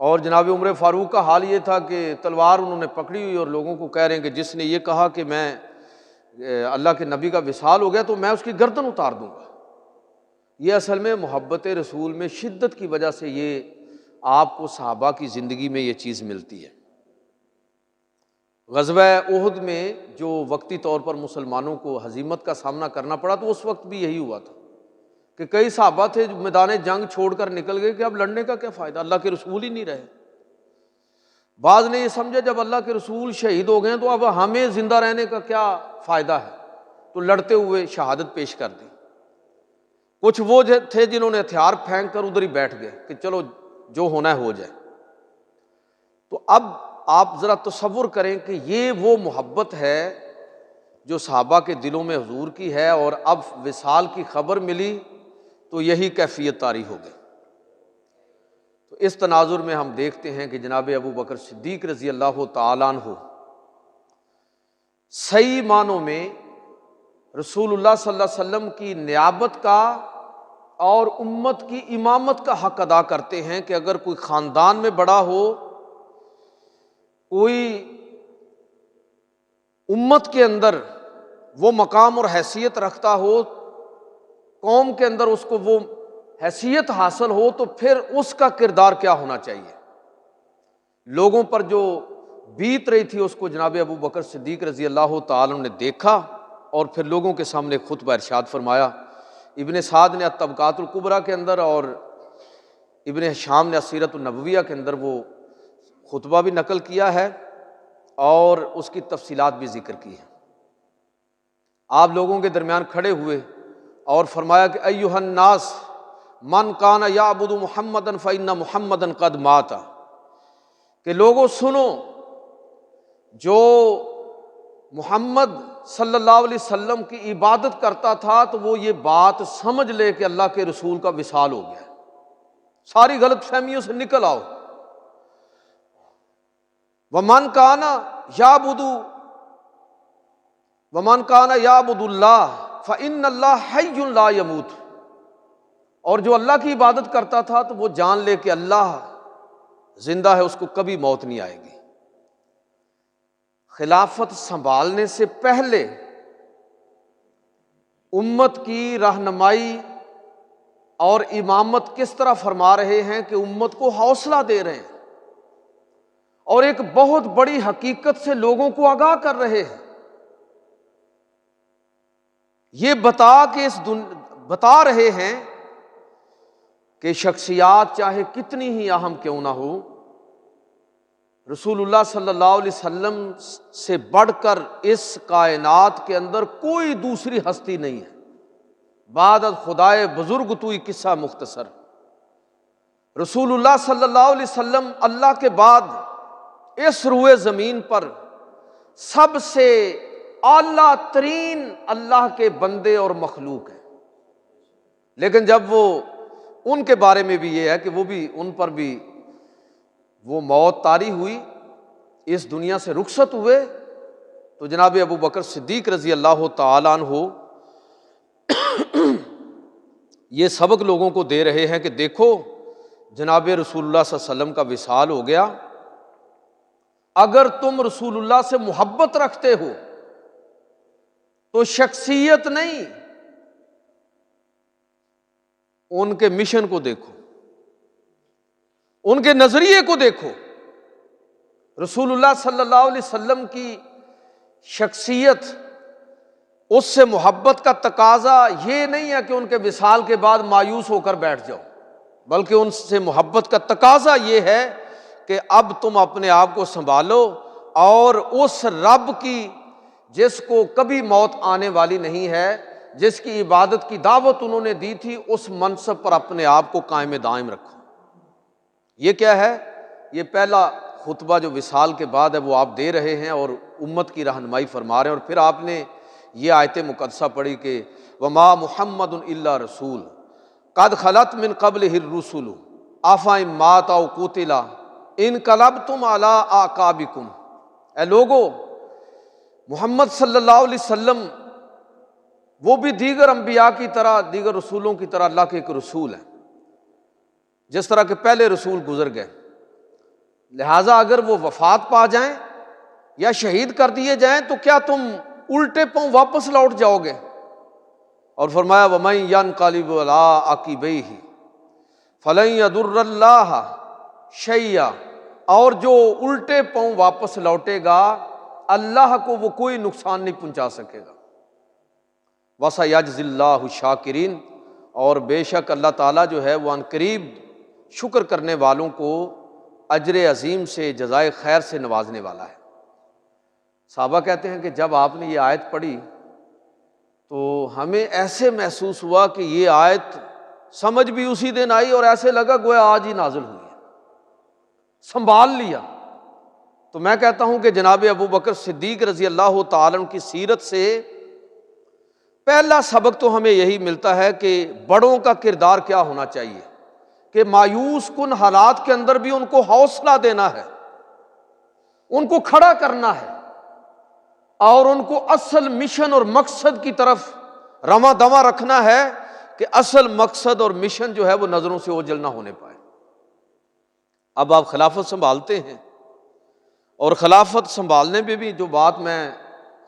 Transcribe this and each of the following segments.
اور جناب عمر فاروق کا حال یہ تھا کہ تلوار انہوں نے پکڑی ہوئی اور لوگوں کو کہہ رہے ہیں کہ جس نے یہ کہا کہ میں اللہ کے نبی کا وصال ہو گیا تو میں اس کی گردن اتار دوں گا۔ یہ اصل میں محبت رسول میں شدت کی وجہ سے یہ آپ کو صحابہ کی زندگی میں یہ چیز ملتی ہے۔ غزوہ احد میں جو وقتی طور پر مسلمانوں کو ہزیمت کا سامنا کرنا پڑا تو اس وقت بھی یہی ہوا تھا کہ کئی صحابہ تھے جو میدان جنگ چھوڑ کر نکل گئے کہ اب لڑنے کا کیا فائدہ، اللہ کے رسول ہی نہیں رہے۔ بعض نے یہ سمجھا جب اللہ کے رسول شہید ہو گئے تو اب ہمیں زندہ رہنے کا کیا فائدہ ہے، تو لڑتے ہوئے شہادت پیش کر دی۔ کچھ وہ تھے جنہوں نے ہتھیار پھینک کر ادھر ہی بیٹھ گئے کہ چلو جو ہونا ہے ہو جائے۔ تو اب آپ ذرا تصور کریں کہ یہ وہ محبت ہے جو صحابہ کے دلوں میں حضور کی ہے، اور اب وصال کی خبر ملی تو یہی کیفیت طاری ہو گئی۔ تو اس تناظر میں ہم دیکھتے ہیں کہ جناب ابو بکر صدیق رضی اللہ تعالیٰ عنہ صحیح معنوں میں رسول اللہ صلی اللہ علیہ وسلم کی نیابت کا اور امت کی امامت کا حق ادا کرتے ہیں کہ اگر کوئی خاندان میں بڑا ہو، کوئی امت کے اندر وہ مقام اور حیثیت رکھتا ہو، قوم کے اندر اس کو وہ حیثیت حاصل ہو، تو پھر اس کا کردار کیا ہونا چاہیے۔ لوگوں پر جو بیت رہی تھی اس کو جناب ابو بکر صدیق رضی اللہ تعالیٰ عنہ نے دیکھا اور پھر لوگوں کے سامنے خطبہ ارشاد فرمایا۔ ابن سعد نے الطبقات الکبریٰ کے اندر اور ابن ہشام نے السیرۃ النبویہ کے اندر وہ خطبہ بھی نقل کیا ہے اور اس کی تفصیلات بھی ذکر کی ہیں۔ آپ لوگوں کے درمیان کھڑے ہوئے اور فرمایا کہ ایھا الناس من کان یعبد محمدا فإن محمدا قد مات، کہ لوگوں سنو، جو محمد صلی اللہ علیہ وسلم کی عبادت کرتا تھا تو وہ یہ بات سمجھ لے کہ اللہ کے رسول کا وصال ہو گیا ہے، ساری غلط فہمیوں سے نکل آؤ۔ ومن کان یعبد اللہ فإن اللہ حی لا یموت، اور جو اللہ کی عبادت کرتا تھا تو وہ جان لے کہ اللہ زندہ ہے، اس کو کبھی موت نہیں آئے گی۔ خلافت سنبھالنے سے پہلے امت کی رہنمائی اور امامت کس طرح فرما رہے ہیں کہ امت کو حوصلہ دے رہے ہیں اور ایک بہت بڑی حقیقت سے لوگوں کو آگاہ کر رہے ہیں۔ یہ بتا رہے ہیں کہ شخصیات چاہے کتنی ہی اہم کیوں نہ ہو، رسول اللہ صلی اللہ علیہ وسلم سے بڑھ کر اس کائنات کے اندر کوئی دوسری ہستی نہیں ہے۔ بعد از خدائے بزرگ توئی قصہ مختصر، رسول اللہ صلی اللہ علیہ وسلم اللہ کے بعد اس روئے زمین پر سب سے اعلیٰ ترین اللہ کے بندے اور مخلوق ہیں، لیکن جب وہ ان کے بارے میں بھی یہ ہے کہ وہ بھی ان پر بھی وہ موت طاری ہوئی، اس دنیا سے رخصت ہوئے، تو جناب ابو بکر صدیق رضی اللہ تعالیٰ عنہ یہ سبق لوگوں کو دے رہے ہیں کہ دیکھو جناب رسول اللہ صلی اللہ علیہ وسلم کا وصال ہو گیا، اگر تم رسول اللہ سے محبت رکھتے ہو تو شخصیت نہیں، ان کے مشن کو دیکھو، ان کے نظریے کو دیکھو۔ رسول اللہ صلی اللہ علیہ وسلم کی شخصیت، اس سے محبت کا تقاضا یہ نہیں ہے کہ ان کے وصال کے بعد مایوس ہو کر بیٹھ جاؤ، بلکہ ان سے محبت کا تقاضا یہ ہے کہ اب تم اپنے آپ کو سنبھالو اور اس رب کی جس کو کبھی موت آنے والی نہیں ہے، جس کی عبادت کی دعوت انہوں نے دی تھی، اس منصب پر اپنے آپ کو قائم دائم رکھو۔ یہ کیا ہے؟ یہ پہلا خطبہ جو وصال کے بعد ہے وہ آپ دے رہے ہیں اور امت کی رہنمائی فرما رہے ہیں، اور پھر آپ نے یہ آیت مقدسہ پڑھی کہ وما محمد الا رسول قد خلت من قبلہ الرسل افإن مات او قتل انقلبتم علی اعقابکم۔ اے لوگو، محمد صلی اللہ علیہ وسلم وہ بھی دیگر انبیاء کی طرح، دیگر رسولوں کی طرح اللہ کے ایک رسول ہیں، جس طرح کے پہلے رسول گزر گئے، لہٰذا اگر وہ وفات پا جائیں یا شہید کر دیے جائیں تو کیا تم الٹے پاؤں واپس لوٹ جاؤ گے؟ اور فرمایا وَمَن يَنقَلِبْ عَلَىٰ عَقِبَيْهِ فَلَن يَضُرَّ اللَّهَ شَيْئًا، اور جو الٹے پاؤں واپس لوٹے گا اللہ کو وہ کوئی نقصان نہیں پہنچا سکے گا۔ وَسَيَجْزِي اللَّهُ الشَّاكِرِينَ، اور بے شک اللہ تعالیٰ جو ہے وہ عنقریب شکر کرنے والوں کو اجر عظیم سے، جزائے خیر سے نوازنے والا ہے۔ صحابہ کہتے ہیں کہ جب آپ نے یہ آیت پڑھی تو ہمیں ایسے محسوس ہوا کہ یہ آیت سمجھ بھی اسی دن آئی اور ایسے لگا گویا آج ہی نازل ہوئی ہے، سنبھال لیا۔ تو میں کہتا ہوں کہ جناب ابو بکر صدیق رضی اللہ تعالیٰ عنہ کی سیرت سے پہلا سبق تو ہمیں یہی ملتا ہے کہ بڑوں کا کردار کیا ہونا چاہیے، کہ مایوس کن حالات کے اندر بھی ان کو حوصلہ دینا ہے، ان کو کھڑا کرنا ہے، اور ان کو اصل مشن اور مقصد کی طرف رواں دواں رکھنا ہے کہ اصل مقصد اور مشن جو ہے وہ نظروں سے اوجھل نہ ہونے پائے۔ اب آپ خلافت سنبھالتے ہیں، اور خلافت سنبھالنے میں بھی جو بات میں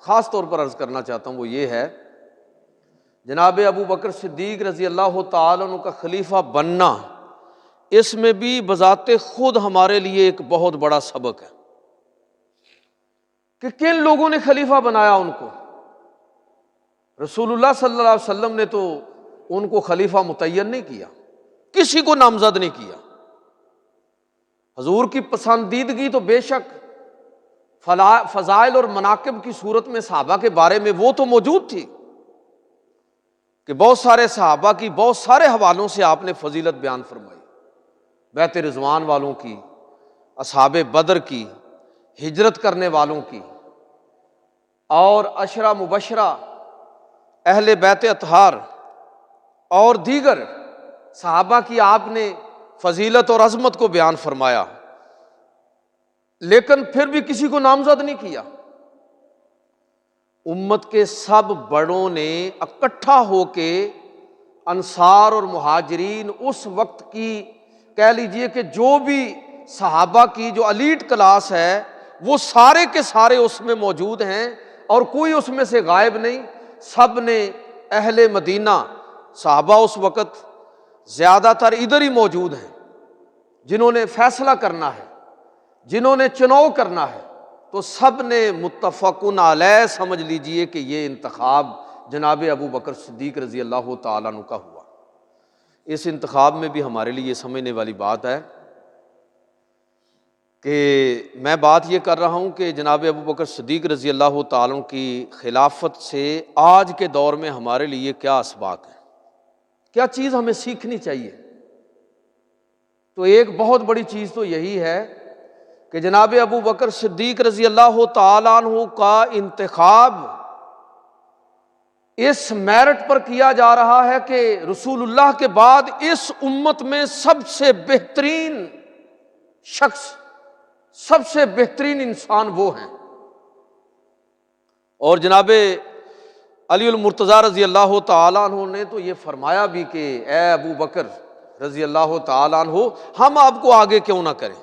خاص طور پر عرض کرنا چاہتا ہوں وہ یہ ہے، جناب ابو بکر صدیق رضی اللہ تعالیٰ عنہ کا خلیفہ بننا، اس میں بھی بذات خود ہمارے لیے ایک بہت بڑا سبق ہے کہ کن لوگوں نے خلیفہ بنایا ان کو۔ رسول اللہ صلی اللہ علیہ وسلم نے تو ان کو خلیفہ متعین نہیں کیا، کسی کو نامزد نہیں کیا۔ حضور کی پسندیدگی تو بے شک فضائل اور مناقب کی صورت میں صحابہ کے بارے میں وہ تو موجود تھی کہ بہت سارے صحابہ کی بہت سارے حوالوں سے آپ نے فضیلت بیان فرمائی، بیعت رضوان والوں کی، اصحاب بدر کی، ہجرت کرنے والوں کی، اور عشرہ مبشرہ، اہل بیت اطہار اور دیگر صحابہ کی آپ نے فضیلت اور عظمت کو بیان فرمایا، لیکن پھر بھی کسی کو نامزد نہیں کیا۔ امت کے سب بڑوں نے اکٹھا ہو کے انصار اور مہاجرین، اس وقت کی کہہ لیجئے کہ جو بھی صحابہ کی جو الیٹ کلاس ہے وہ سارے کے سارے اس میں موجود ہیں، اور کوئی اس میں سے غائب نہیں۔ سب نے اہل مدینہ، صحابہ اس وقت زیادہ تر ادھر ہی موجود ہیں، جنہوں نے فیصلہ کرنا ہے، جنہوں نے چناؤ کرنا ہے، تو سب نے متفقن علیہ سمجھ لیجئے کہ یہ انتخاب جناب ابو بکر صدیق رضی اللہ تعالیٰ عنہ کا ہوا۔ اس انتخاب میں بھی ہمارے لیے یہ سمجھنے والی بات ہے کہ میں بات یہ کر رہا ہوں کہ جناب ابو بکر صدیق رضی اللہ تعالیٰ عنہ کی خلافت سے آج کے دور میں ہمارے لیے کیا اسباق ہے، کیا چیز ہمیں سیکھنی چاہیے۔ تو ایک بہت بڑی چیز تو یہی ہے کہ جناب ابو بکر صدیق رضی اللہ تعالیٰ عنہ کا انتخاب اس میرٹ پر کیا جا رہا ہے کہ رسول اللہ کے بعد اس امت میں سب سے بہترین شخص، سب سے بہترین انسان وہ ہیں۔ اور جناب علی المرتضیٰ رضی اللہ تعالیٰ عنہ نے تو یہ فرمایا بھی کہ اے ابو بکر رضی اللہ تعالیٰ عنہ، ہم آپ کو آگے کیوں نہ کریں،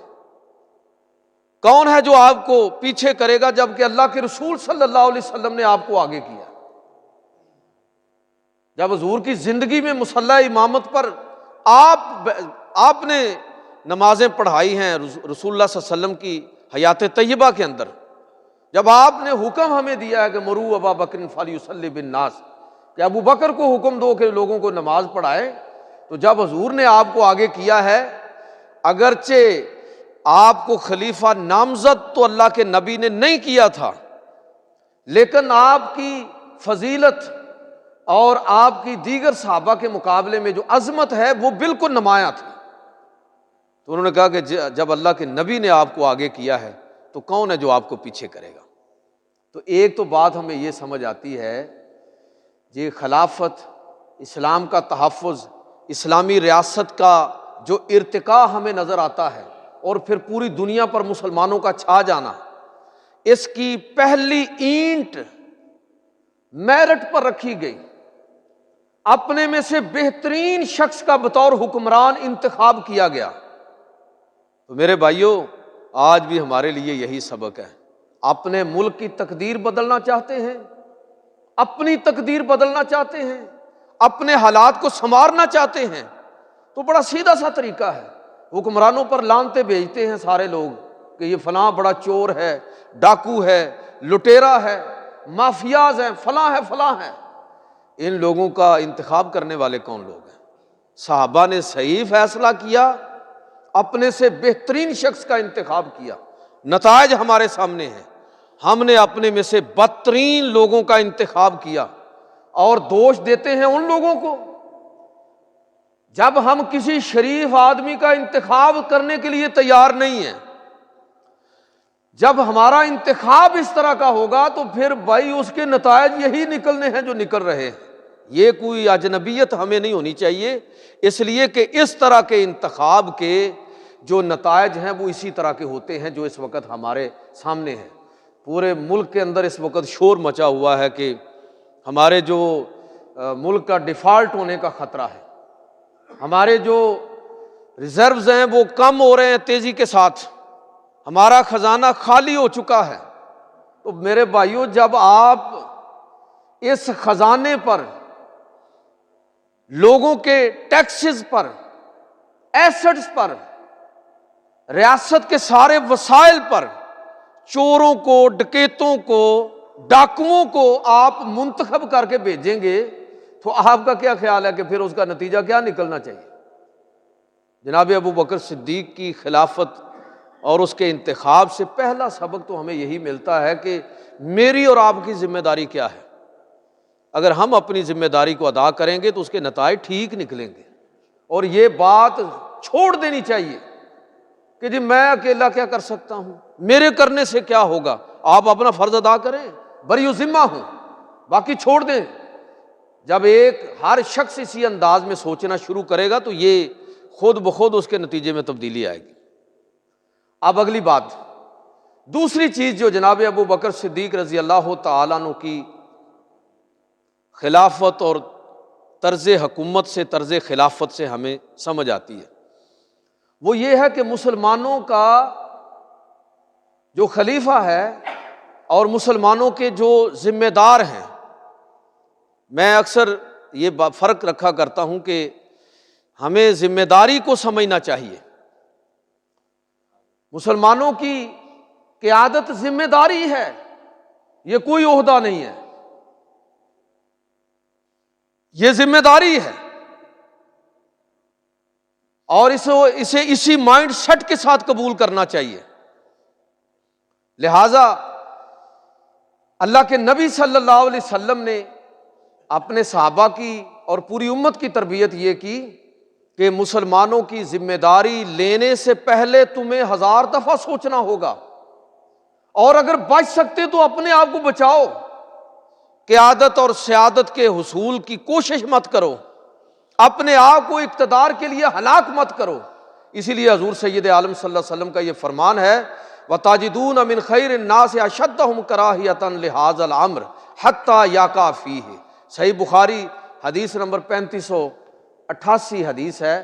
کون ہے جو آپ کو پیچھے کرے گا جبکہ اللہ کے رسول صلی اللہ علیہ وسلم نے آپ کو آگے کیا۔ جب حضور کی زندگی میں مصلی امامت پر آپ نے نمازیں پڑھائی ہیں رسول اللہ صلی اللہ علیہ وسلم کی حیات طیبہ کے اندر، جب آپ نے حکم ہمیں دیا ہے کہ مرو ابا بکر فلیصلی بالناس، کہ ابو بکر کو حکم دو کہ لوگوں کو نماز پڑھائے، تو جب حضور نے آپ کو آگے کیا ہے، اگرچہ آپ کو خلیفہ نامزد تو اللہ کے نبی نے نہیں کیا تھا، لیکن آپ کی فضیلت اور آپ کی دیگر صحابہ کے مقابلے میں جو عظمت ہے وہ بالکل نمایاں تھی۔ تو انہوں نے کہا کہ جب اللہ کے نبی نے آپ کو آگے کیا ہے تو کون ہے جو آپ کو پیچھے کرے گا۔ تو ایک تو بات ہمیں یہ سمجھ آتی ہے، یہ خلافت، اسلام کا تحفظ، اسلامی ریاست کا جو ارتقاء ہمیں نظر آتا ہے، اور پھر پوری دنیا پر مسلمانوں کا چھا جانا، اس کی پہلی اینٹ میرٹ پر رکھی گئی، اپنے میں سے بہترین شخص کا بطور حکمران انتخاب کیا گیا۔ تو میرے بھائیوں، آج بھی ہمارے لیے یہی سبق ہے۔ اپنے ملک کی تقدیر بدلنا چاہتے ہیں، اپنی تقدیر بدلنا چاہتے ہیں، اپنے حالات کو سنوارنا چاہتے ہیں، تو بڑا سیدھا سا طریقہ ہے۔ حکمرانوں پر لعنتیں بھیجتے ہیں سارے لوگ کہ یہ فلاں بڑا چور ہے، ڈاکو ہے، لٹیرا ہے، مافیاز ہیں، فلاں ہے فلاں ہے۔ ان لوگوں کا انتخاب کرنے والے کون لوگ ہیں؟ صحابہ نے صحیح فیصلہ کیا، اپنے سے بہترین شخص کا انتخاب کیا، نتائج ہمارے سامنے ہیں۔ ہم نے اپنے میں سے بدترین لوگوں کا انتخاب کیا اور دوش دیتے ہیں ان لوگوں کو۔ جب ہم کسی شریف آدمی کا انتخاب کرنے کے لیے تیار نہیں ہیں، جب ہمارا انتخاب اس طرح کا ہوگا تو پھر بھائی اس کے نتائج یہی نکلنے ہیں جو نکل رہے ہیں۔ یہ کوئی اجنبیت ہمیں نہیں ہونی چاہیے، اس لیے کہ اس طرح کے انتخاب کے جو نتائج ہیں وہ اسی طرح کے ہوتے ہیں جو اس وقت ہمارے سامنے ہیں۔ پورے ملک کے اندر اس وقت شور مچا ہوا ہے کہ ہمارے جو ملک کا ڈیفالٹ ہونے کا خطرہ ہے، ہمارے جو ریزروز ہیں وہ کم ہو رہے ہیں تیزی کے ساتھ، ہمارا خزانہ خالی ہو چکا ہے۔ تو میرے بھائیوں، جب آپ اس خزانے پر، لوگوں کے ٹیکسز پر، ایسٹس پر، ریاست کے سارے وسائل پر چوروں کو، ڈکیتوں کو، ڈاکوؤں کو آپ منتخب کر کے بھیجیں گے تو آپ کا کیا خیال ہے کہ پھر اس کا نتیجہ کیا نکلنا چاہیے؟ جناب ابو بکر صدیق کی خلافت اور اس کے انتخاب سے پہلا سبق تو ہمیں یہی ملتا ہے کہ میری اور آپ کی ذمہ داری کیا ہے۔ اگر ہم اپنی ذمہ داری کو ادا کریں گے تو اس کے نتائج ٹھیک نکلیں گے، اور یہ بات چھوڑ دینی چاہیے کہ جی میں اکیلا کیا کر سکتا ہوں، میرے کرنے سے کیا ہوگا۔ آپ اپنا فرض ادا کریں، بری ذمہ ہوں، باقی چھوڑ دیں۔ جب ہر شخص اسی انداز میں سوچنا شروع کرے گا تو یہ خود بخود اس کے نتیجے میں تبدیلی آئے گی۔ اب اگلی بات، دوسری چیز جو جناب ابو بکر صدیق رضی اللہ تعالیٰ عنہ کی خلافت اور طرز حکومت سے، طرز خلافت سے ہمیں سمجھ آتی ہے، وہ یہ ہے کہ مسلمانوں کا جو خلیفہ ہے اور مسلمانوں کے جو ذمہ دار ہیں، میں اکثر یہ فرق رکھا کرتا ہوں کہ ہمیں ذمہ داری کو سمجھنا چاہیے۔ مسلمانوں کی قیادت ذمہ داری ہے، یہ کوئی عہدہ نہیں ہے، یہ ذمہ داری ہے، اور اسے اسی مائنڈ سیٹ کے ساتھ قبول کرنا چاہیے۔ لہذا اللہ کے نبی صلی اللہ علیہ وسلم نے اپنے صحابہ کی اور پوری امت کی تربیت یہ کی کہ مسلمانوں کی ذمہ داری لینے سے پہلے تمہیں 1000 دفعہ سوچنا ہوگا، اور اگر بچ سکتے تو اپنے آپ کو بچاؤ۔ قیادت اور سیادت کے حصول کی کوشش مت کرو، اپنے آپ کو اقتدار کے لیے ہلاک مت کرو۔ اسی لیے حضور سید عالم صلی اللہ علیہ وسلم کا یہ فرمان ہے، وَتَجِدُونَ مِنْ خَيْرِ النَّاسِ أَشَدَّهُمْ كَرَاهِيَةً لِهَذَا الْأَمْرِ حَتَّى يَقَعَ فِيهِ۔ صحیح بخاری حدیث نمبر 3588 حدیث ہے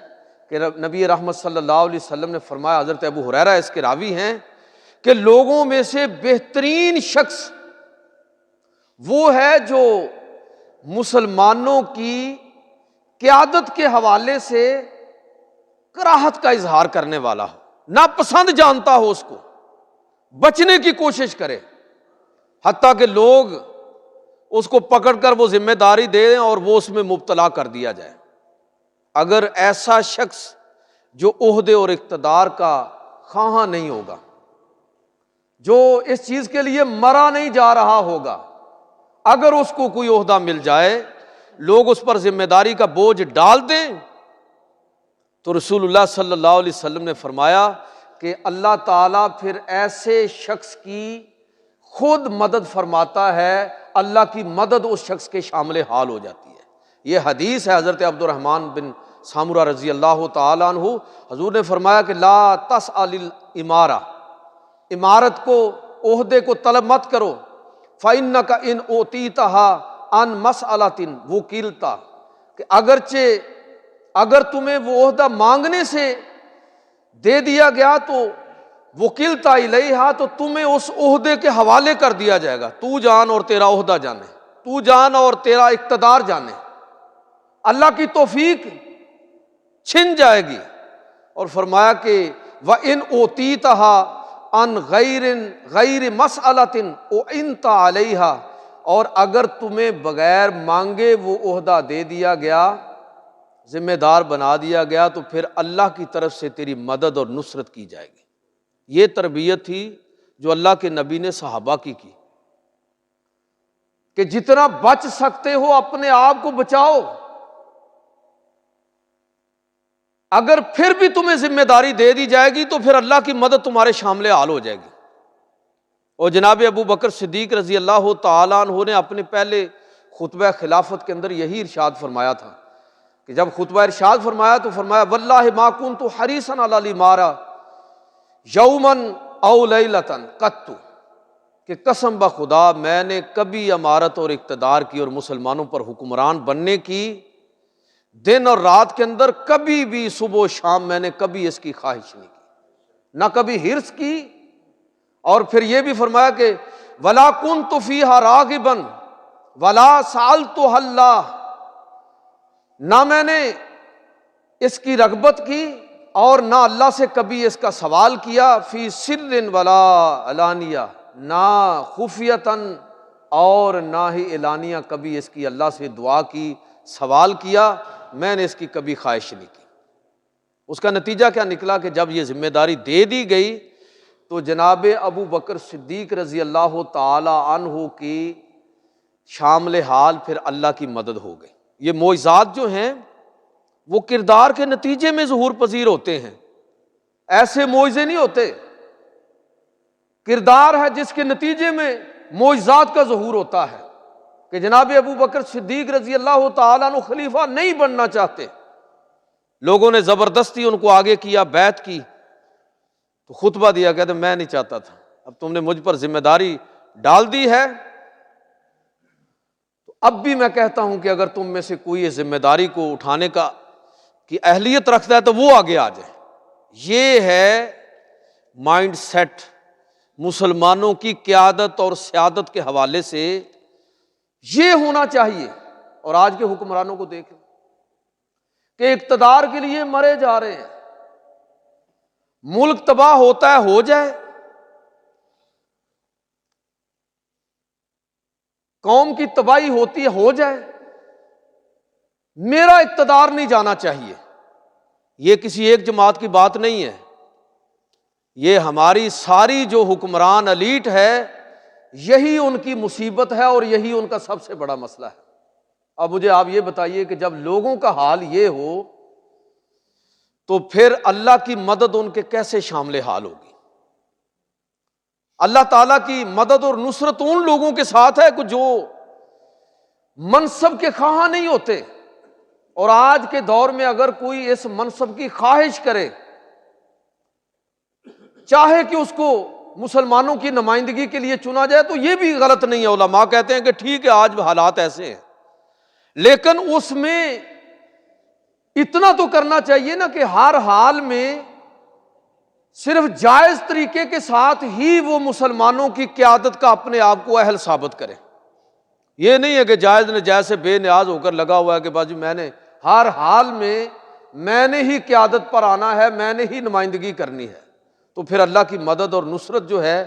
کہ نبی رحمت صلی اللہ علیہ وسلم نے فرمایا، حضرت ابو ہریرہ اس کے راوی ہیں، کہ لوگوں میں سے بہترین شخص وہ ہے جو مسلمانوں کی قیادت کے حوالے سے کراہت کا اظہار کرنے والا ہو، ناپسند جانتا ہو، اس کو بچنے کی کوشش کرے، حتیٰ کہ لوگ اس کو پکڑ کر وہ ذمہ داری دیں اور وہ اس میں مبتلا کر دیا جائے۔ اگر ایسا شخص جو عہدے اور اقتدار کا خواہاں نہیں ہوگا، جو اس چیز کے لیے مرا نہیں جا رہا ہوگا، اگر اس کو کوئی عہدہ مل جائے، لوگ اس پر ذمہ داری کا بوجھ ڈال دیں، تو رسول اللہ صلی اللہ علیہ وسلم نے فرمایا کہ اللہ تعالیٰ پھر ایسے شخص کی خود مدد فرماتا ہے، اللہ کی مدد اس شخص کے شامل حال ہو جاتی ہے۔ یہ حدیث ہے حضرت عبد الرحمن بن سامورہ رضی اللہ تعالیٰ عنہ، حضور نے فرمایا کہ لا تسأل الامارہ، امارت کو، عہدے کو طلب مت کرو، فإنک ان اوتیتها عن مسألۃ وکلت، کہ اگر تمہیں وہ عہدہ مانگنے سے دے دیا گیا تو وکلت الیہا، تو تمہیں اس عہدے کے حوالے کر دیا جائے گا، تو جان اور تیرا عہدہ جانے، تو جان اور تیرا اقتدار جانے، اللہ کی توفیق چھن جائے گی۔ اور فرمایا کہ وَإِنْ أُوتِيتَهَا عَنْ غَيْرِ مَسْأَلَةٍ أُعِنْتَ عَلَيْهَا، اور اگر تمہیں بغیر مانگے وہ عہدہ دے دیا گیا، ذمہ دار بنا دیا گیا، تو پھر اللہ کی طرف سے تیری مدد اور نصرت کی جائے گی۔ یہ تربیت تھی جو اللہ کے نبی نے صحابہ کی کہ جتنا بچ سکتے ہو اپنے آپ کو بچاؤ، اگر پھر بھی تمہیں ذمہ داری دے دی جائے گی تو پھر اللہ کی مدد تمہارے شامل حال ہو جائے گی۔ اور جناب ابو بکر صدیق رضی اللہ تعالیٰ عنہ نے اپنے پہلے خطبہ خلافت کے اندر یہی ارشاد فرمایا تھا کہ جب خطبہ ارشاد فرمایا تو فرمایا واللہ ما کنت حریصا علی الامارہ یوما او لیلۃ قط، کہ قسم بخدا میں نے کبھی امارت اور اقتدار کی اور مسلمانوں پر حکمران بننے کی دن اور رات کے اندر کبھی بھی صبح و شام میں نے کبھی اس کی خواہش نہیں کی، نہ کبھی حرص کی۔ اور پھر یہ بھی فرمایا کہ ولا کنت فیہا راغبا ولا سألتها اللہ، نہ میں نے اس کی رغبت کی اور نہ اللہ سے کبھی اس کا سوال کیا، فی سر ولا علانیہ، نہ خفیتاً اور نہ ہی اعلانیہ کبھی اس کی اللہ سے دعا کی، سوال کیا، میں نے اس کی کبھی خواہش نہیں کی۔ اس کا نتیجہ کیا نکلا کہ جب یہ ذمہ داری دے دی گئی تو جناب ابو بکر صدیق رضی اللہ تعالی عنہ کی شامل حال پھر اللہ کی مدد ہو گئی۔ یہ معجزات جو ہیں وہ کردار کے نتیجے میں ظہور پذیر ہوتے ہیں، ایسے معجزے نہیں ہوتے۔ کردار ہے جس کے نتیجے میں معجزات کا ظہور ہوتا ہے کہ جناب ابو بکر صدیق رضی اللہ تعالیٰ عنہ خلیفہ نہیں بننا چاہتے، لوگوں نے زبردستی ان کو آگے کیا، بیعت کی، تو خطبہ دیا، کہتے میں نہیں چاہتا تھا، اب تم نے مجھ پر ذمہ داری ڈال دی ہے تو اب بھی میں کہتا ہوں کہ اگر تم میں سے کوئی اس ذمہ داری کو اٹھانے کی اہلیت رکھتا ہے تو وہ آگے آ جائے۔ یہ ہے مائنڈ سیٹ مسلمانوں کی قیادت اور سیادت کے حوالے سے، یہ ہونا چاہیے۔ اور آج کے حکمرانوں کو دیکھیں کہ اقتدار کے لیے مرے جا رہے ہیں، ملک تباہ ہوتا ہے ہو جائے، قوم کی تباہی ہوتی ہے ہو جائے، میرا اقتدار نہیں جانا چاہیے۔ یہ کسی ایک جماعت کی بات نہیں ہے، یہ ہماری ساری جو حکمران ایلیٹ ہے یہی ان کی مصیبت ہے اور یہی ان کا سب سے بڑا مسئلہ ہے۔ اب مجھے آپ یہ بتائیے کہ جب لوگوں کا حال یہ ہو تو پھر اللہ کی مدد ان کے کیسے شامل حال ہوگی؟ اللہ تعالیٰ کی مدد اور نصرت ان لوگوں کے ساتھ ہے کہ جو منصب کے خواہاں نہیں ہوتے، اور آج کے دور میں اگر کوئی اس منصب کی خواہش کرے، چاہے کہ اس کو مسلمانوں کی نمائندگی کے لیے چنا جائے، تو یہ بھی غلط نہیں ہے۔ علماء کہتے ہیں کہ ٹھیک ہے آج حالات ایسے ہیں، لیکن اس میں اتنا تو کرنا چاہیے نا کہ ہر حال میں صرف جائز طریقے کے ساتھ ہی وہ مسلمانوں کی قیادت کا اپنے آپ کو اہل ثابت کرے۔ یہ نہیں ہے کہ جائز نجائز سے بے نیاز ہو کر لگا ہوا ہے کہ باجی میں نے ہر حال میں نے ہی قیادت پر آنا ہے، میں نے ہی نمائندگی کرنی ہے، تو پھر اللہ کی مدد اور نصرت جو ہے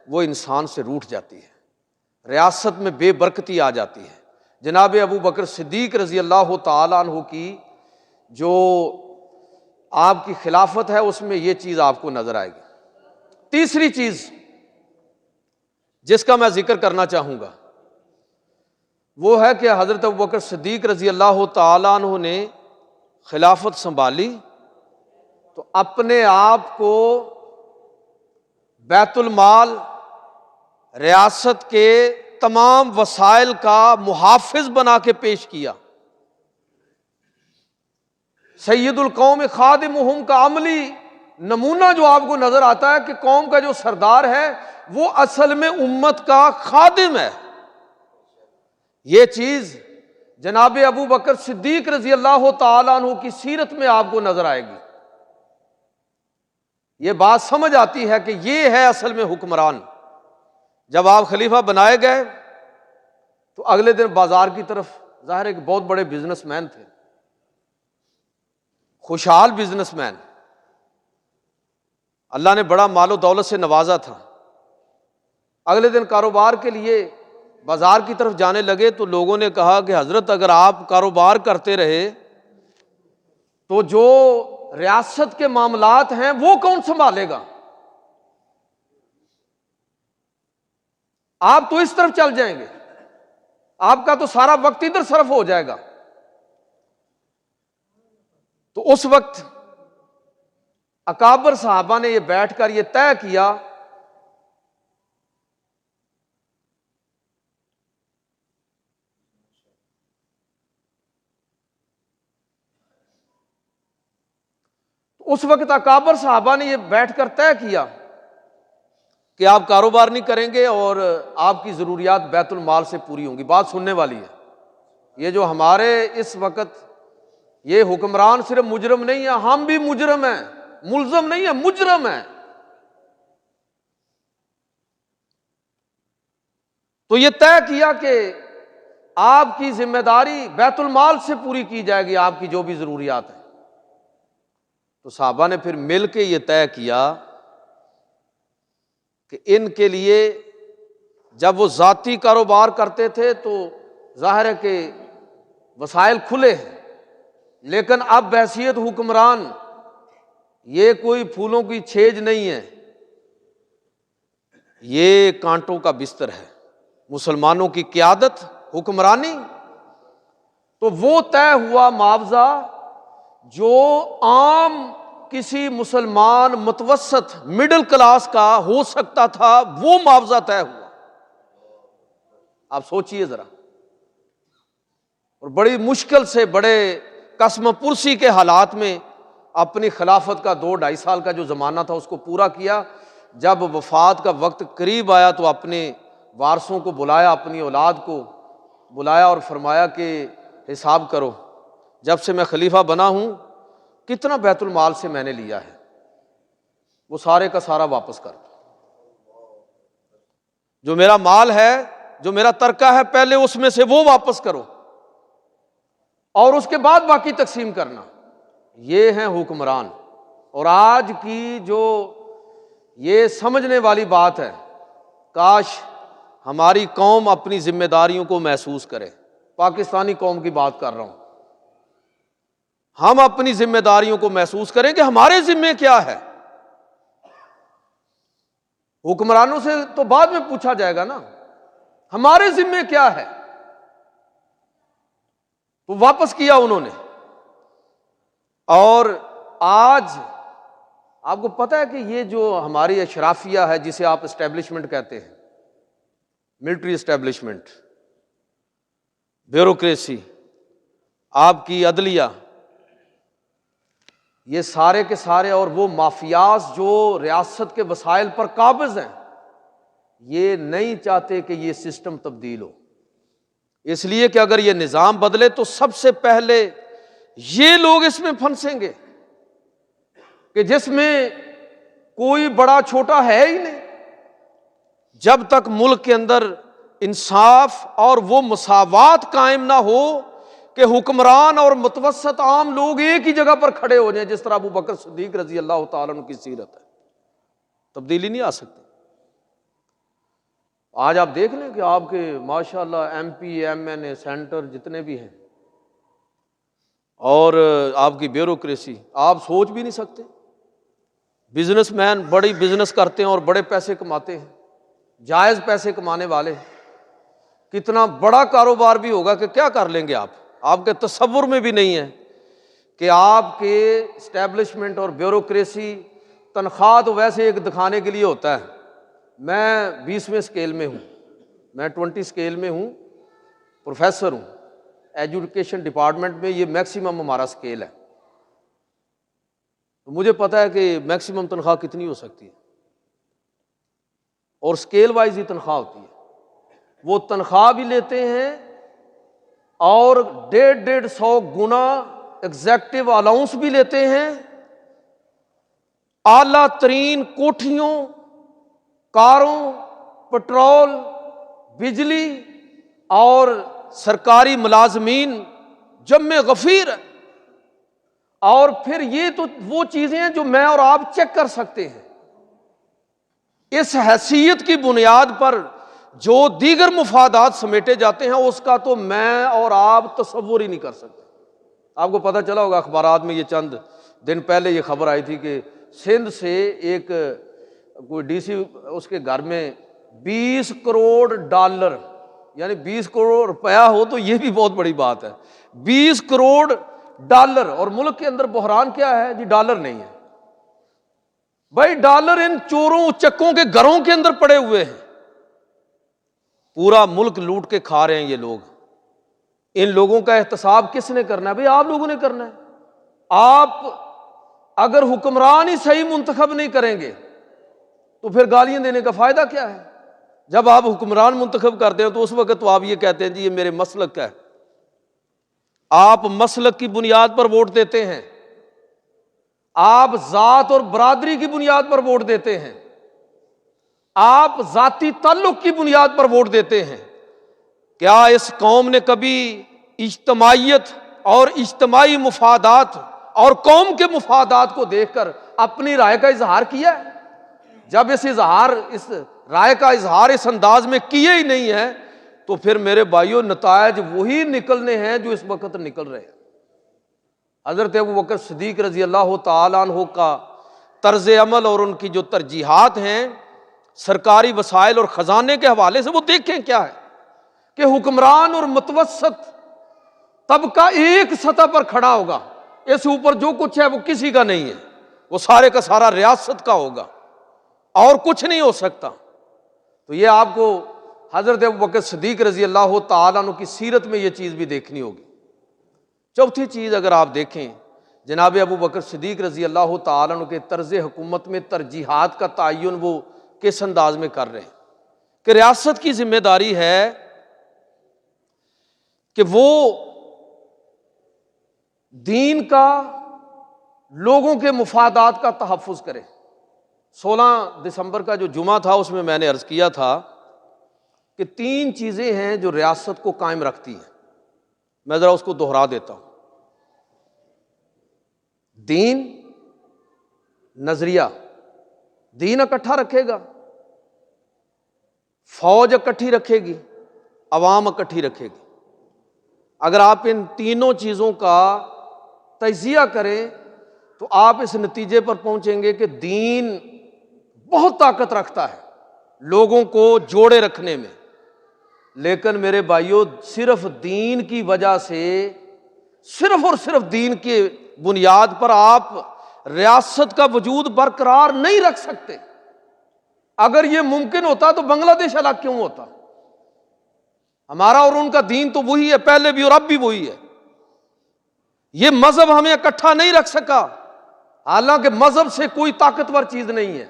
وہ انسان سے روٹھ جاتی ہے، ریاست میں بے برکتی آ جاتی ہے۔ جناب ابو بکر صدیق رضی اللہ تعالیٰ عنہ کی جو آپ کی خلافت ہے اس میں یہ چیز آپ کو نظر آئے گی۔ تیسری چیز جس کا میں ذکر کرنا چاہوں گا وہ ہے کہ حضرت ابو بکر صدیق رضی اللہ تعالیٰ عنہ نے خلافت سنبھالی تو اپنے آپ کو بیت المال، ریاست کے تمام وسائل کا محافظ بنا کے پیش کیا۔ سید القوم خادمہم کا عملی نمونہ جو آپ کو نظر آتا ہے کہ قوم کا جو سردار ہے وہ اصل میں امت کا خادم ہے۔ یہ چیز جناب ابو بکر صدیق رضی اللہ تعالیٰ عنہ کی سیرت میں آپ کو نظر آئے گی۔ یہ بات سمجھ آتی ہے کہ یہ ہے اصل میں حکمران۔ جب آپ خلیفہ بنائے گئے تو اگلے دن بازار کی طرف، ظاہر ہے کہ بہت بڑے بزنس مین تھے، خوشحال بزنس مین، اللہ نے بڑا مال و دولت سے نوازا تھا۔ اگلے دن کاروبار کے لیے بازار کی طرف جانے لگے تو لوگوں نے کہا کہ حضرت اگر آپ کاروبار کرتے رہے تو جو ریاست کے معاملات ہیں وہ کون سنبھالے گا؟ آپ تو اس طرف چل جائیں گے، آپ کا تو سارا وقت ادھر صرف ہو جائے گا۔ تو اس وقت اکابر صحابہ نے یہ بیٹھ کر یہ طے کیا اس وقت اکابر صحابہ نے یہ بیٹھ کر طے کیا کہ آپ کاروبار نہیں کریں گے اور آپ کی ضروریات بیت المال سے پوری ہوں گی۔ بات سننے والی ہے۔ یہ جو ہمارے اس وقت یہ حکمران صرف مجرم نہیں ہے، ہم بھی مجرم ہیں، ملزم نہیں ہے، مجرم ہیں۔ تو یہ طے کیا کہ آپ کی ذمہ داری بیت المال سے پوری کی جائے گی، آپ کی جو بھی ضروریات ہیں۔ تو صحابہ نے پھر مل کے یہ طے کیا کہ ان کے لیے جب وہ ذاتی کاروبار کرتے تھے تو ظاہر ہے کہ وسائل کھلے ہیں، لیکن اب بحیثیت حکمران یہ کوئی پھولوں کی چھیج نہیں ہے، یہ کانٹوں کا بستر ہے، مسلمانوں کی قیادت، حکمرانی۔ تو وہ طے ہوا معاوضہ جو عام کسی مسلمان متوسط مڈل کلاس کا ہو سکتا تھا، وہ معاوضہ طے ہوا۔ آپ سوچئے ذرا، اور بڑی مشکل سے، بڑے قسم پرسی کے حالات میں اپنی خلافت کا 2-2.5 سال کا جو زمانہ تھا اس کو پورا کیا۔ جب وفات کا وقت قریب آیا تو اپنے وارثوں کو بلایا، اپنی اولاد کو بلایا اور فرمایا کہ حساب کرو، جب سے میں خلیفہ بنا ہوں کتنا بیت المال سے میں نے لیا ہے، وہ سارے کا سارا واپس کر دو۔ جو میرا مال ہے، جو میرا ترکہ ہے، پہلے اس میں سے وہ واپس کرو اور اس کے بعد باقی تقسیم کرنا۔ یہ ہیں حکمران۔ اور آج کی جو یہ سمجھنے والی بات ہے، کاش ہماری قوم اپنی ذمہ داریوں کو محسوس کرے۔ پاکستانی قوم کی بات کر رہا ہوں، ہم اپنی ذمہ داریوں کو محسوس کریں کہ ہمارے ذمے کیا ہے۔ حکمرانوں سے تو بعد میں پوچھا جائے گا نا، ہمارے ذمے کیا ہے۔ تو واپس کیا انہوں نے۔ اور آج آپ کو پتہ ہے کہ یہ جو ہماری اشرافیہ ہے، جسے آپ اسٹیبلشمنٹ کہتے ہیں، ملٹری اسٹیبلشمنٹ، بیوروکریسی، آپ کی عدلیہ، یہ سارے کے سارے، اور وہ مافیاز جو ریاست کے وسائل پر قابض ہیں، یہ نہیں چاہتے کہ یہ سسٹم تبدیل ہو۔ اس لیے کہ اگر یہ نظام بدلے تو سب سے پہلے یہ لوگ اس میں پھنسیں گے کہ جس میں کوئی بڑا چھوٹا ہے ہی نہیں۔ جب تک ملک کے اندر انصاف اور وہ مساوات قائم نہ ہو کہ حکمران اور متوسط عام لوگ ایک ہی جگہ پر کھڑے ہو جائیں، جس طرح ابو بکر صدیق رضی اللہ تعالیٰ عنہ کی سیرت ہے، تبدیلی نہیں آ سکتی۔ آج آپ دیکھ لیں کہ آپ کے ماشاءاللہ ایم پی، ایم این اے، سینٹر جتنے بھی ہیں، اور آپ کی بیوروکریسی، آپ سوچ بھی نہیں سکتے۔ بزنس مین بڑی بزنس کرتے ہیں اور بڑے پیسے کماتے ہیں، جائز پیسے کمانے والے، کتنا بڑا کاروبار بھی ہوگا کہ کیا کر لیں گے آپ کے تصور میں بھی نہیں ہے کہ آپ کے اسٹیبلشمنٹ اور بیوروکریسی، تنخواہ تو ویسے ایک دکھانے کے لیے ہوتا ہے۔ میں 20ویں اسکیل میں ہوں، میں 20 اسکیل میں ہوں، پروفیسر ہوں ایجوکیشن ڈپارٹمنٹ میں، یہ میکسیمم ہمارا اسکیل ہے۔ تو مجھے پتہ ہے کہ میکسیمم تنخواہ کتنی ہو سکتی ہے، اور اسکیل وائز ہی تنخواہ ہوتی ہے۔ وہ تنخواہ بھی لیتے ہیں اور 150-150 گنا ایگزیکٹو الاؤنس بھی لیتے ہیں، اعلیٰ ترین کوٹھیوں، کاروں، پٹرول، بجلی اور سرکاری ملازمین جمع غفیر ہے۔ اور پھر یہ تو وہ چیزیں ہیں جو میں اور آپ چیک کر سکتے ہیں۔ اس حیثیت کی بنیاد پر جو دیگر مفادات سمیٹے جاتے ہیں اس کا تو میں اور آپ تصور ہی نہیں کر سکتے۔ آپ کو پتہ چلا ہوگا اخبارات میں، یہ چند دن پہلے یہ خبر آئی تھی کہ سندھ سے ایک کوئی ڈی سی، اس کے گھر میں 20 کروڑ ڈالر، یعنی 20 کروڑ روپیہ ہو تو یہ بھی بہت بڑی بات ہے، 20 کروڑ ڈالر، اور ملک کے اندر بحران کیا ہے جی؟ ڈالر نہیں ہے بھائی، ڈالر ان چوروں چکوں کے گھروں کے اندر پڑے ہوئے ہیں، پورا ملک لوٹ کے کھا رہے ہیں یہ لوگ۔ ان لوگوں کا احتساب کس نے کرنا ہے؟ بھائی آپ لوگوں نے کرنا ہے۔ آپ اگر حکمران ہی صحیح منتخب نہیں کریں گے تو پھر گالیاں دینے کا فائدہ کیا ہے؟ جب آپ حکمران منتخب کرتے ہیں تو اس وقت تو آپ یہ کہتے ہیں جی یہ میرے مسلک کا ہے۔ آپ مسلک کی بنیاد پر ووٹ دیتے ہیں، آپ ذات اور برادری کی بنیاد پر ووٹ دیتے ہیں، آپ ذاتی تعلق کی بنیاد پر ووٹ دیتے ہیں۔ کیا اس قوم نے کبھی اجتماعیت اور اجتماعی مفادات اور قوم کے مفادات کو دیکھ کر اپنی رائے کا اظہار کیا ہے؟ جب اس رائے کا اظہار اس انداز میں کیے ہی نہیں ہے تو پھر میرے بھائیوں نتائج وہی نکلنے ہیں جو اس وقت نکل رہے ہیں۔ حضرت ابوبکر صدیق رضی اللہ تعالیٰ عنہ کا طرز عمل اور ان کی جو ترجیحات ہیں سرکاری وسائل اور خزانے کے حوالے سے، وہ دیکھیں کیا ہے کہ حکمران اور متوسط طبقہ ایک سطح پر کھڑا ہوگا، اس اوپر جو کچھ ہے وہ کسی کا نہیں ہے، وہ سارے کا سارا ریاست کا ہوگا اور کچھ نہیں ہو سکتا۔ تو یہ آپ کو حضرت ابوبکر صدیق رضی اللہ تعالیٰ عنہ کی سیرت میں یہ چیز بھی دیکھنی ہوگی۔ چوتھی چیز اگر آپ دیکھیں، جناب ابوبکر صدیق رضی اللہ تعالیٰ عنہ کے طرز حکومت میں ترجیحات کا تعین وہ کس انداز میں کر رہے ہیں کہ ریاست کی ذمہ داری ہے کہ وہ دین کا، لوگوں کے مفادات کا تحفظ کرے۔ 16 دسمبر کا جو جمعہ تھا اس میں نے عرض کیا تھا کہ 3 چیزیں ہیں جو ریاست کو قائم رکھتی ہیں، میں ذرا اس کو دہرا دیتا ہوں۔ دین، نظریہ، دین اکٹھا رکھے گا، فوج اکٹھی رکھے گی، عوام اکٹھی رکھے گی۔ اگر آپ ان تینوں چیزوں کا تجزیہ کریں تو آپ اس نتیجے پر پہنچیں گے کہ دین بہت طاقت رکھتا ہے لوگوں کو جوڑے رکھنے میں، لیکن میرے بھائیوں صرف دین کی وجہ سے، صرف اور صرف دین کی بنیاد پر آپ ریاست کا وجود برقرار نہیں رکھ سکتے۔ اگر یہ ممکن ہوتا تو بنگلہ دیش الگ کیوں ہوتا؟ ہمارا اور ان کا دین تو وہی ہے، پہلے بھی اور اب بھی وہی ہے۔ یہ مذہب ہمیں اکٹھا نہیں رکھ سکا، حالانکہ مذہب سے کوئی طاقتور چیز نہیں ہے،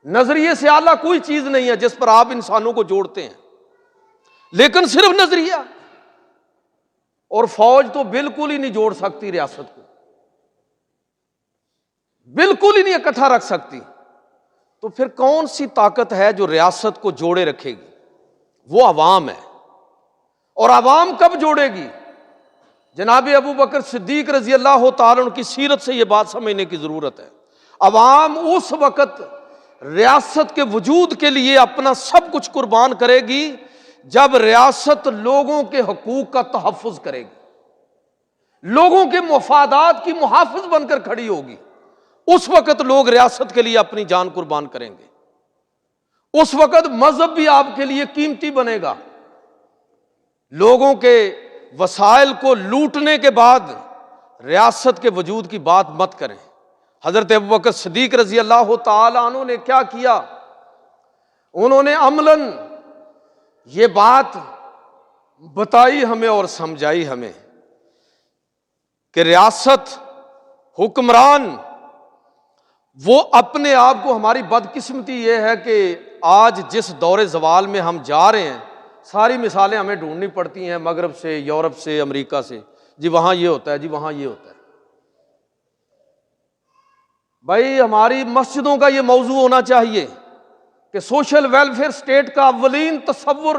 نظریے سے اعلیٰ کوئی چیز نہیں ہے جس پر آپ انسانوں کو جوڑتے ہیں، لیکن صرف نظریہ اور فوج تو بالکل ہی نہیں جوڑ سکتی، ریاست کو بالکل ہی نہیں اکٹھا رکھ سکتی۔ تو پھر کون سی طاقت ہے جو ریاست کو جوڑے رکھے گی؟ وہ عوام ہے۔ اور عوام کب جوڑے گی؟ جناب ابوبکر صدیق رضی اللہ تعالیٰ عنہ کی سیرت سے یہ بات سمجھنے کی ضرورت ہے۔ عوام اس وقت ریاست کے وجود کے لیے اپنا سب کچھ قربان کرے گی جب ریاست لوگوں کے حقوق کا تحفظ کرے گی، لوگوں کے مفادات کی محافظ بن کر کھڑی ہوگی۔ اس وقت لوگ ریاست کے لیے اپنی جان قربان کریں گے، اس وقت مذہب بھی آپ کے لیے قیمتی بنے گا۔ لوگوں کے وسائل کو لوٹنے کے بعد ریاست کے وجود کی بات مت کریں۔ حضرت ابوبکر صدیق رضی اللہ تعالی عنہ نے کیا کیا؟ انہوں نے عملاً یہ بات بتائی ہمیں اور سمجھائی ہمیں کہ ریاست، حکمران، وہ اپنے آپ کو، ہماری بدقسمتی یہ ہے کہ آج جس دور زوال میں ہم جا رہے ہیں ساری مثالیں ہمیں ڈھونڈنی پڑتی ہیں، مغرب سے، یورپ سے، امریکہ سے، جی وہاں یہ ہوتا ہے، جی وہاں یہ ہوتا ہے۔ بھائی ہماری مسجدوں کا یہ موضوع ہونا چاہیے کہ سوشل ویلفیئر سٹیٹ کا اولین تصور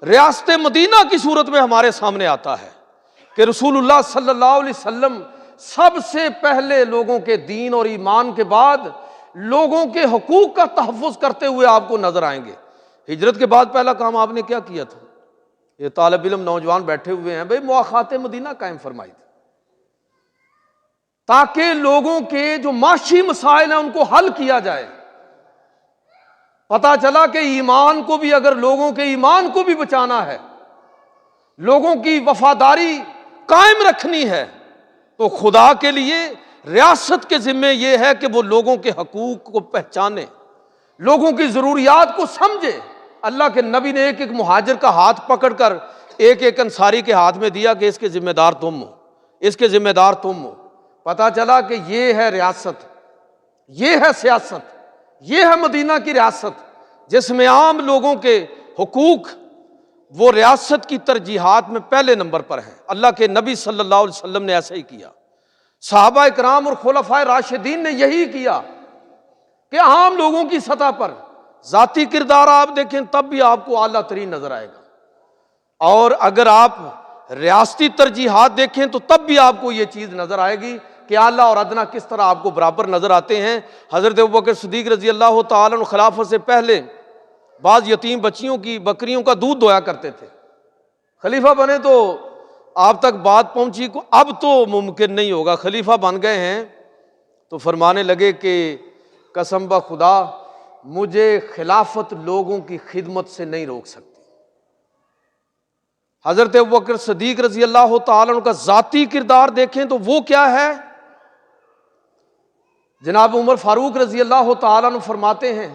ریاست مدینہ کی صورت میں ہمارے سامنے آتا ہے کہ رسول اللہ صلی اللہ علیہ وسلم سب سے پہلے لوگوں کے دین اور ایمان کے بعد لوگوں کے حقوق کا تحفظ کرتے ہوئے آپ کو نظر آئیں گے۔ ہجرت کے بعد پہلا کام آپ نے کیا کیا تھا؟ یہ طالب علم نوجوان بیٹھے ہوئے ہیں، بھئی مواخات مدینہ قائم فرمائی تھی تاکہ لوگوں کے جو معاشی مسائل ہیں ان کو حل کیا جائے۔ پتہ چلا کہ ایمان کو بھی، اگر لوگوں کے ایمان کو بھی بچانا ہے، لوگوں کی وفاداری قائم رکھنی ہے، تو خدا کے لیے ریاست کے ذمے یہ ہے کہ وہ لوگوں کے حقوق کو پہچانے، لوگوں کی ضروریات کو سمجھے۔ اللہ کے نبی نے ایک ایک مہاجر کا ہاتھ پکڑ کر ایک ایک انصاری کے ہاتھ میں دیا کہ اس کے ذمہ دار تم ہو، اس کے ذمہ دار تم ہو۔ پتہ چلا کہ یہ ہے ریاست، یہ ہے سیاست، یہ ہے مدینہ کی ریاست جس میں عام لوگوں کے حقوق وہ ریاست کی ترجیحات میں پہلے نمبر پر ہیں۔ اللہ کے نبی صلی اللہ علیہ وسلم نے ایسا ہی کیا، صحابہ اکرام اور خلفائے راشدین نے یہی کیا کہ عام لوگوں کی سطح پر ذاتی کردار آپ دیکھیں تب بھی آپ کو اعلیٰ ترین نظر آئے گا، اور اگر آپ ریاستی ترجیحات دیکھیں تو تب بھی آپ کو یہ چیز نظر آئے گی کہ اعلیٰ اور ادنیٰ کس طرح آپ کو برابر نظر آتے ہیں۔ حضرت ابوبکر صدیق رضی اللہ تعالیٰ عنہ خلافت سے پہلے بعض یتیم بچیوں کی بکریوں کا دودھ دویا کرتے تھے، خلیفہ بنے تو آپ تک بات پہنچی، اب تو ممکن نہیں ہوگا، خلیفہ بن گئے ہیں تو فرمانے لگے کہ قسم بخدا مجھے خلافت لوگوں کی خدمت سے نہیں روک سکتی۔ حضرت ابوبکر صدیق رضی اللہ تعالیٰ عنہ کا ذاتی کردار دیکھیں تو وہ کیا ہے؟ جناب عمر فاروق رضی اللہ تعالیٰ عنہ فرماتے ہیں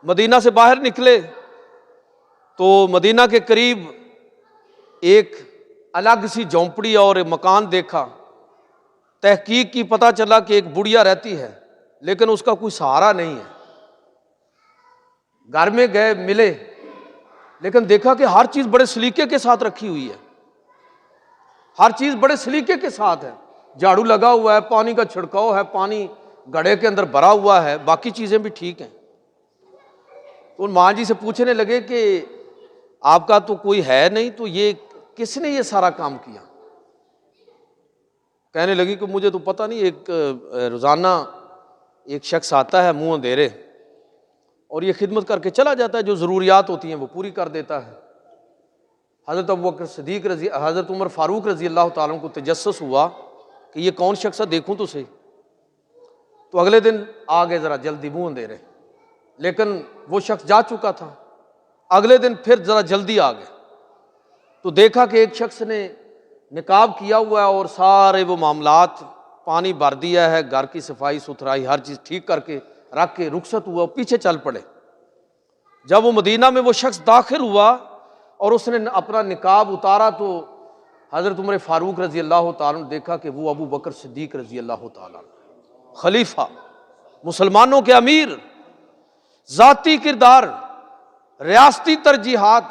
مدینہ سے باہر نکلے تو مدینہ کے قریب ایک الگ سی جھونپڑی اور مکان دیکھا، تحقیق کی پتہ چلا کہ ایک بڑھیا رہتی ہے لیکن اس کا کوئی سہارا نہیں ہے۔ گھر میں گئے، ملے، لیکن دیکھا کہ ہر چیز بڑے سلیقے کے ساتھ رکھی ہوئی ہے، ہر چیز بڑے سلیقے کے ساتھ ہے، جھاڑو لگا ہوا ہے، پانی کا چھڑکاؤ ہے، پانی گڑھے کے اندر بھرا ہوا ہے، باقی چیزیں بھی ٹھیک ہیں۔ تو ان ماں جی سے پوچھنے لگے کہ آپ کا تو کوئی ہے نہیں، تو یہ کس نے یہ سارا کام کیا؟ کہنے لگی کہ مجھے تو پتہ نہیں، ایک روزانہ ایک شخص آتا ہے منہ اندھیرے اور یہ خدمت کر کے چلا جاتا ہے، جو ضروریات ہوتی ہیں وہ پوری کر دیتا ہے۔ حضرت ابوبکر صدیق حضرت عمر فاروق رضی اللہ تعالیٰ عنہ کو تجسس ہوا کہ یہ کون شخص ہے، دیکھوں تو صحیح۔ تو اگلے دن آ گئے ذرا جلدی، منہ اندھیرے، لیکن وہ شخص جا چکا تھا۔ اگلے دن پھر ذرا جلدی آ گئے تو دیکھا کہ ایک شخص نے نقاب کیا ہوا ہے اور سارے وہ معاملات پانی بھر دیا ہے، گھر کی صفائی ستھرائی ہر چیز ٹھیک کر کے رکھ کے رخصت ہوا، پیچھے چل پڑے۔ جب وہ مدینہ میں وہ شخص داخل ہوا اور اس نے اپنا نقاب اتارا تو حضرت عمر فاروق رضی اللہ تعالیٰ نے دیکھا کہ وہ ابو بکر صدیق رضی اللہ تعالیٰ خلیفہ، مسلمانوں کے امیر، ذاتی کردار، ریاستی ترجیحات،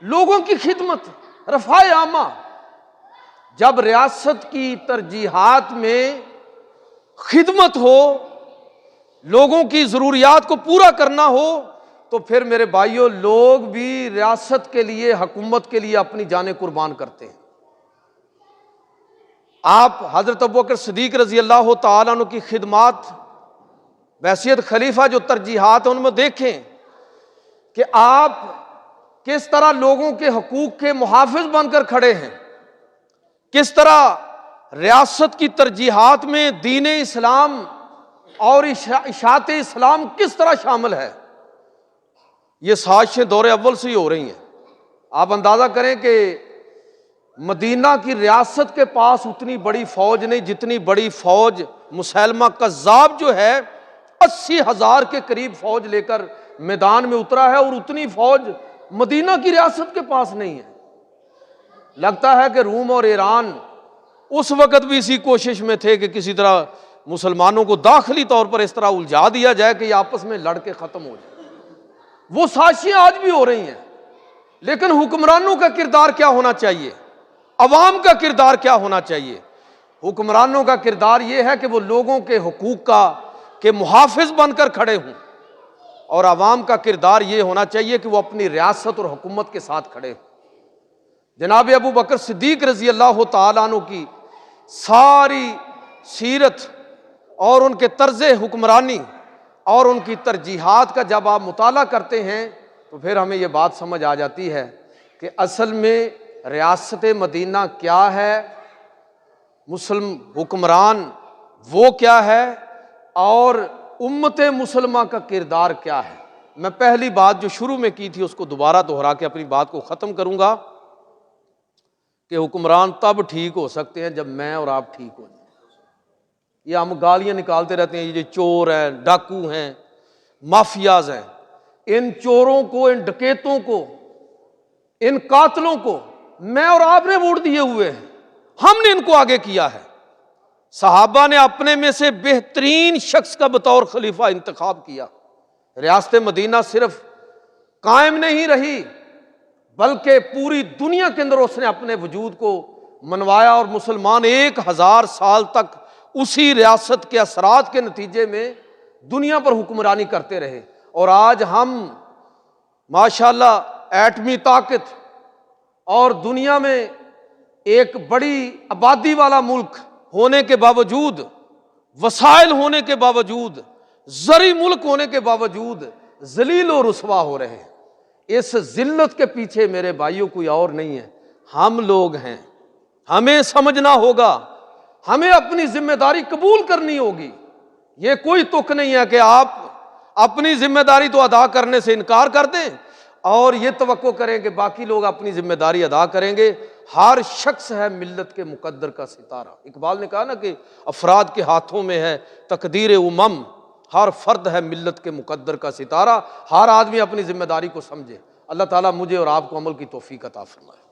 لوگوں کی خدمت، رفاع عامہ۔ جب ریاست کی ترجیحات میں خدمت ہو، لوگوں کی ضروریات کو پورا کرنا ہو، تو پھر میرے بھائیوں لوگ بھی ریاست کے لیے، حکومت کے لیے اپنی جانیں قربان کرتے ہیں۔ آپ حضرت ابوبکر صدیق رضی اللہ تعالیٰ عنہ کی خدمات بحیثیت خلیفہ جو ترجیحات ہیں ان میں دیکھیں کہ آپ کس طرح لوگوں کے حقوق کے محافظ بن کر کھڑے ہیں، کس طرح ریاست کی ترجیحات میں دین اسلام اور اشاعت اسلام کس طرح شامل ہے۔ یہ سازشیں دور اول سے ہی ہو رہی ہیں۔ آپ اندازہ کریں کہ مدینہ کی ریاست کے پاس اتنی بڑی فوج نہیں جتنی بڑی فوج مسیلمہ کذاب جو ہے 80,000 کے قریب فوج لے کر میدان میں اترا ہے، اور اتنی فوج مدینہ کی ریاست کے پاس نہیں ہے۔ لگتا ہے کہ روم اور ایران اس وقت بھی اسی کوشش میں تھے کہ کسی طرح مسلمانوں کو داخلی طور پر اس طرح الجھا دیا جائے کہ یہ آپس میں لڑ کے ختم ہو جائے۔ وہ سازشیں آج بھی ہو رہی ہیں، لیکن حکمرانوں کا کردار کیا ہونا چاہیے، عوام کا کردار کیا ہونا چاہیے؟ حکمرانوں کا کردار یہ ہے کہ وہ لوگوں کے حقوق کے محافظ بن کر کھڑے ہوں، اور عوام کا کردار یہ ہونا چاہیے کہ وہ اپنی ریاست اور حکومت کے ساتھ کھڑے ہوں۔ جناب ابو بکر صدیق رضی اللہ تعالیٰ عنہ کی ساری سیرت اور ان کے طرز حکمرانی اور ان کی ترجیحات کا جب آپ مطالعہ کرتے ہیں تو پھر ہمیں یہ بات سمجھ آ جاتی ہے کہ اصل میں ریاست مدینہ کیا ہے، مسلم حکمران وہ کیا ہے، اور امت مسلمہ کا کردار کیا ہے۔ میں پہلی بات جو شروع میں کی تھی اس کو دوبارہ دہرا کے اپنی بات کو ختم کروں گا کہ حکمران تب ٹھیک ہو سکتے ہیں جب میں اور آپ ٹھیک ہو جائیں۔ یہ ہم گالیاں نکالتے رہتے ہیں، یہ چور ہیں، ڈاکو ہیں، مافیاز ہیں، ان چوروں کو، ان ڈکیتوں کو، ان قاتلوں کو میں اور آپ نے ووٹ دیے ہوئے ہیں، ہم نے ان کو آگے کیا ہے۔ صحابہ نے اپنے میں سے بہترین شخص کا بطور خلیفہ انتخاب کیا۔ ریاست مدینہ صرف قائم نہیں رہی بلکہ پوری دنیا کے اندر اس نے اپنے وجود کو منوایا، اور مسلمان 1000 سال تک اسی ریاست کے اثرات کے نتیجے میں دنیا پر حکمرانی کرتے رہے۔ اور آج ہم ماشاءاللہ ایٹمی طاقت اور دنیا میں ایک بڑی آبادی والا ملک ہونے کے باوجود، وسائل ہونے کے باوجود، زرعی ملک ہونے کے باوجود ذلیل و رسوا ہو رہے ہیں۔ اس ذلت کے پیچھے میرے بھائیوں کوئی اور نہیں ہے، ہم لوگ ہیں۔ ہمیں سمجھنا ہوگا، ہمیں اپنی ذمہ داری قبول کرنی ہوگی۔ یہ کوئی تک نہیں ہے کہ آپ اپنی ذمہ داری تو ادا کرنے سے انکار کر دیں اور یہ توقع کریں کہ باقی لوگ اپنی ذمہ داری ادا کریں گے۔ ہر شخص ہے ملت کے مقدر کا ستارہ۔ اقبال نے کہا نا کہ افراد کے ہاتھوں میں ہے تقدیر امم، ہر فرد ہے ملت کے مقدر کا ستارہ۔ ہر آدمی اپنی ذمہ داری کو سمجھے۔ اللہ تعالیٰ مجھے اور آپ کو عمل کی توفیق عطا فرمائے۔